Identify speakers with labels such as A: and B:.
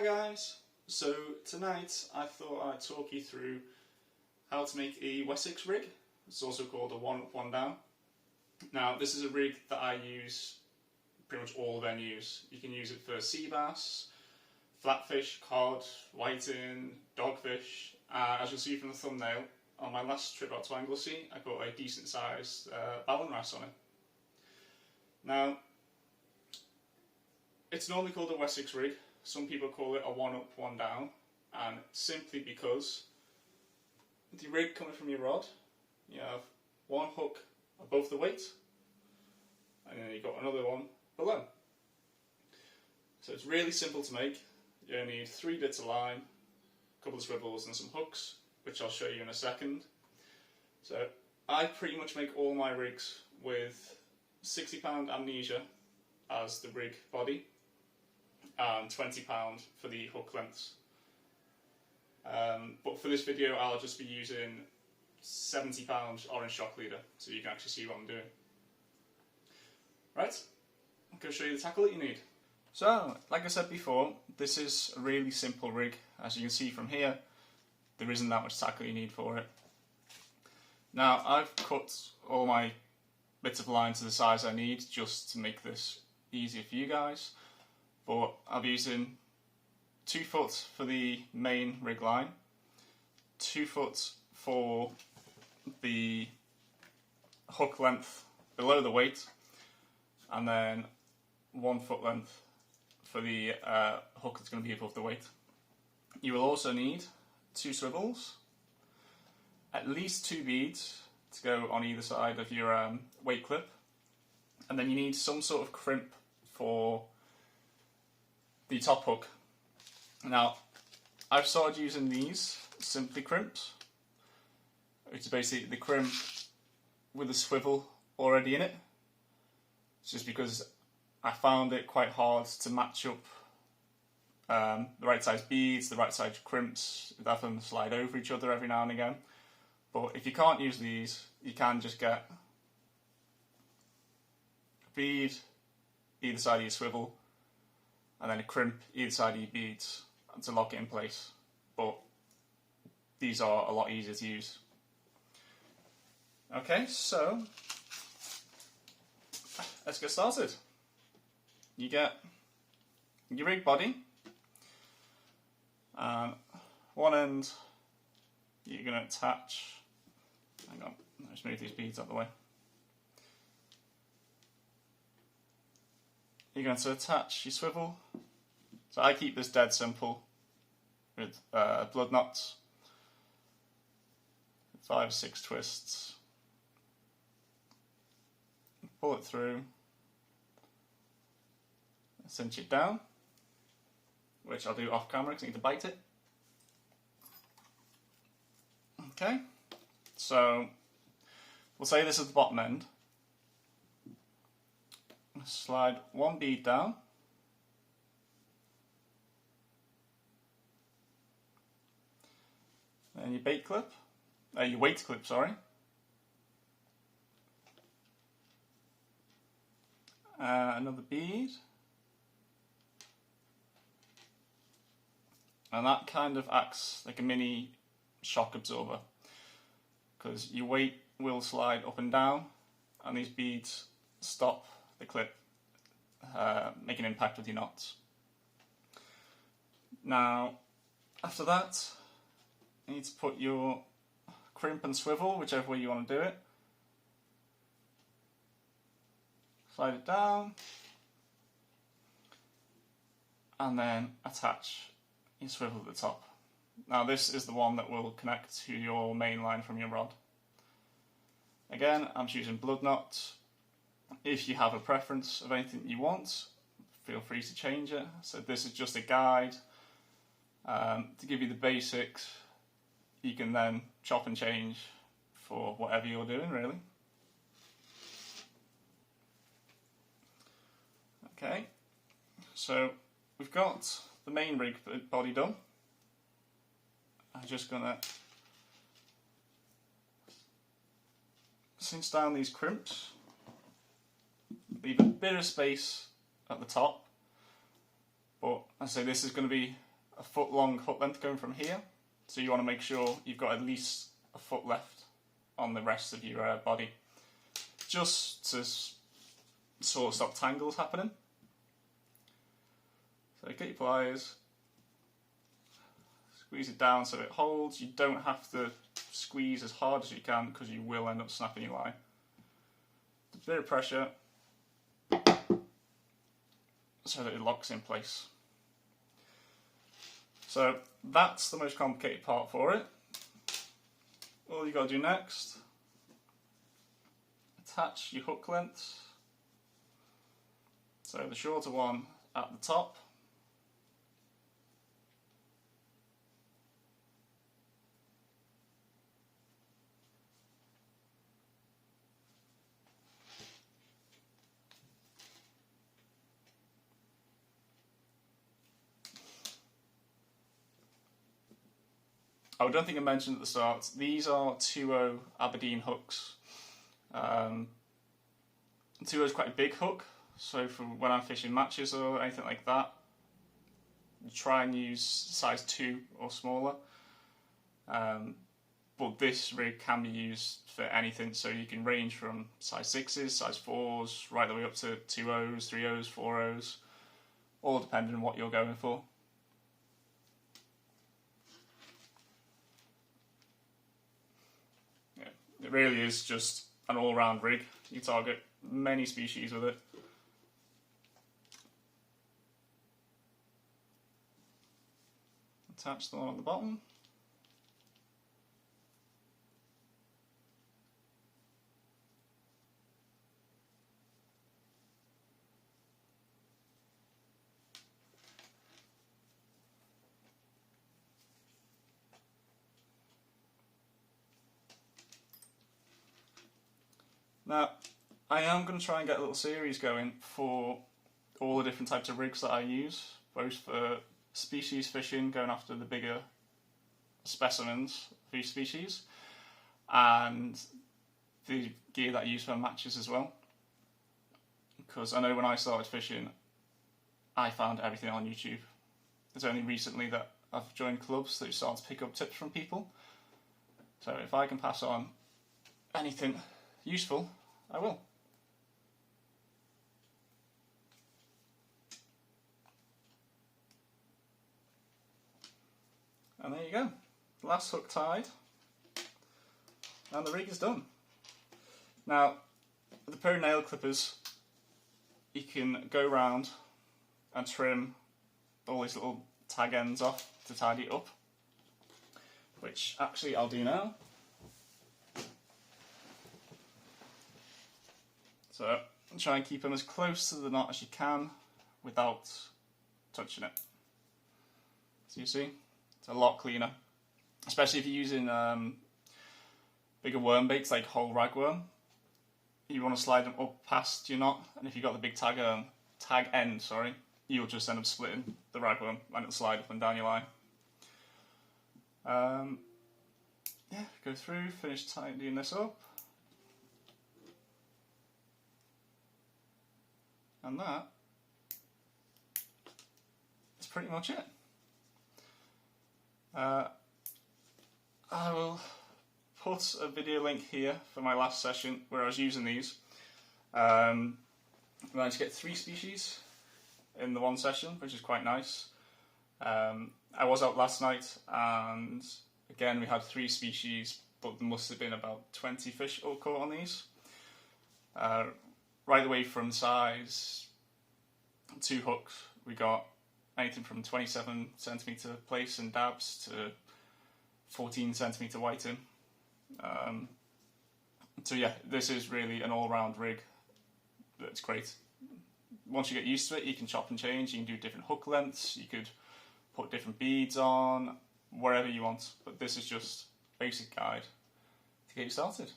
A: Hi guys, so tonight I thought I'd talk you through how to make a Wessex rig. It's also called a one up, one down. Now this is a rig that I use pretty much all venues. You can use it for sea bass, flatfish, cod, whiting, dogfish. As you'll see from the thumbnail, on my last trip out to Anglesey I got a decent sized ballan wrasse on it. Now it's normally called a Wessex rig. Some people call it a one up, one down, and simply because the rig coming from your rod, you have one hook above the weight, and then you've got another one below. So it's really simple to make. You only need 3 bits of line, a couple of swivels and some hooks, which I'll show you in a second. So I pretty much make all my rigs with £60 amnesia as the rig body, and £20 for the hook lengths. But for this video I'll just be using £70 orange shock leader, so you can actually see what I'm doing. Right, I'm going to show you the tackle that you need. So, like I said before, this is a really simple rig. As you can see from here, there isn't that much tackle you need for it. Now I've cut all my bits of line to the size I need just to make this easier for you guys. But I'll be using 2 foot for the main rig line, 2 foot for the hook length below the weight, and then 1 foot length for the hook that's going to be above the weight. You will also need 2 swivels, at least 2 beads to go on either side of your weight clip, and then you need some sort of crimp for the top hook. Now I've started using these simply crimps, which is basically the crimp with a swivel already in it. It's just because I found it quite hard to match up the right size beads, the right size crimps, have them slide over each other every now and again. But if you can't use these, you can just get a bead either side of your swivel, and then a crimp either side of your beads to lock it in place. But these are a lot easier to use. Okay, so let's get started. You get your rig body, and one end you're going to attach. Hang on, let's move these beads out of the way. You're going to attach your swivel. So I keep this dead simple with blood knots, 5 or 6 twists. Pull it through, cinch it down, which I'll do off camera because I need to bite it. Okay, so we'll say this is the bottom end. Slide 1 bead down, then your weight clip, sorry, another bead, and that kind of acts like a mini shock absorber, because your weight will slide up and down and these beads stop the clip making impact with your knots. Now after that you need to put your crimp and swivel whichever way you want to do it, slide it down, and then attach your swivel at the top. Now this is the one that will connect to your main line from your rod. Again, I'm choosing blood knots. If you have a preference of anything you want, feel free to change it. So this is just a guide to give you the basics. You can then chop and change for whatever you're doing, really. Okay, so we've got the main rig body done. I'm just going to cinch down these crimps, leave a bit of space at the top, but I say this is going to be a foot long hook length going from here, so you want to make sure you've got at least a foot left on the rest of your body, just to sort of stop tangles happening. So get your pliers, squeeze it down so it holds. You don't have to squeeze as hard as you can because you will end up snapping your line. A bit of pressure so that it locks in place. So that's the most complicated part for it. All you got to do next, attach your hook lengths. So the shorter one at the top, I don't think I mentioned at the start, these are 2.0 Aberdeen hooks. 2.0 is quite a big hook, so for when I'm fishing matches or anything like that, try and use size 2 or smaller. But this rig can be used for anything, so you can range from size 6s, size 4s, right the way up to 2.0s, 3.0s, 4.0s, all depending on what you're going for. It really is just an all-round rig. You can target many species with it. Attach the one on the bottom. Now, I am going to try and get a little series going for all the different types of rigs that I use, both for species fishing, going after the bigger specimens of each species, and the gear that I use for matches as well. Because I know when I started fishing, I found everything on YouTube. It's only recently that I've joined clubs that start to pick up tips from people. So if I can pass on anything useful, I will. And there you go. Last hook tied. And the rig is done. Now, with the pair of nail clippers, you can go around and trim all these little tag ends off to tidy it up. Which actually I'll do now. So try and keep them as close to the knot as you can without touching it. So you see, it's a lot cleaner, especially if you're using bigger worm baits like whole ragworm. You want to slide them up past your knot, and if you've got the big tag end, you'll just end up splitting the ragworm and it'll slide up and down your line. Yeah, go through, finish tidying this up. And that is pretty much it. I will put a video link here for my last session where I was using these. I managed to get 3 species in the one session, which is quite nice. I was out last night and again we had 3 species, but there must have been about 20 fish all caught on these. Right away from size 2 hooks, we got anything from 27cm plaice and dabs to 14cm whiting. So yeah, this is really an all-round rig that's great. Once you get used to it, you can chop and change, you can do different hook lengths, you could put different beads on, wherever you want, but this is just a basic guide to get you started.